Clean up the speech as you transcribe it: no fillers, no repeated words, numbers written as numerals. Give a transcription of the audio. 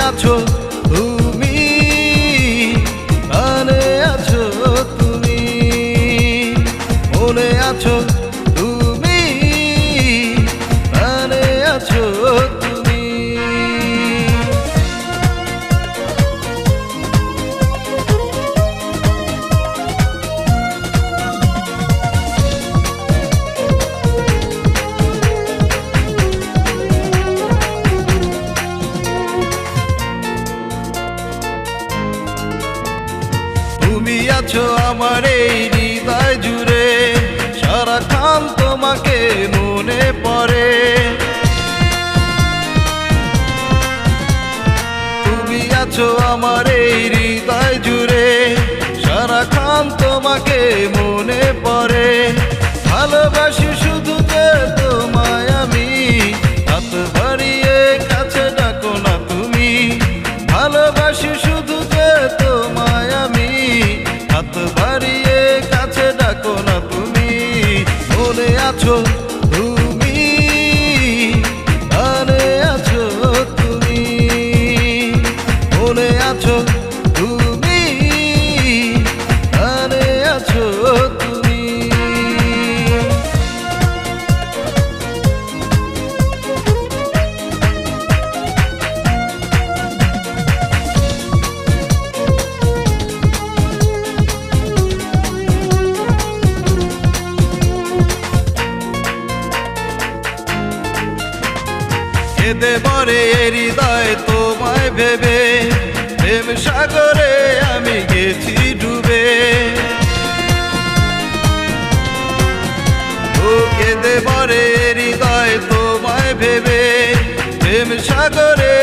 আছো তুমি, প্রাণে আছো তুমি, মনে আছো তুমি, প্রাণে আছো তুমি। তুমি আছো আমার এই হৃদয় জুড়ে, সারাক্ষণ তোমাকে মনে পড়ে। তুমি আছো আমার এই হৃদয় জুড়ে, সারাক্ষণ তোমাকে মনে পড়ে। ভালোবাসি শুধু যে তোমায় আমি, হাত বাড়িয়ে কাছে ডাকো না তুমি। ভালোবাসি শুধু যে তোমায় আমি, হাত বাড়িয়ে কাছে ডাকো না তুমি। মনে আছো তুমি, প্রাণে আছো তুমি, মনে আছো তুমি, প্রাণে আছো তুমি। কেঁদে মরে হৃদয় তোমায় ভেবে, প্রেম সাগরে আমি গেছি ডুবে। ও কেঁদে মরে হৃদয় তোমায় ভেবে, প্রেম সাগরে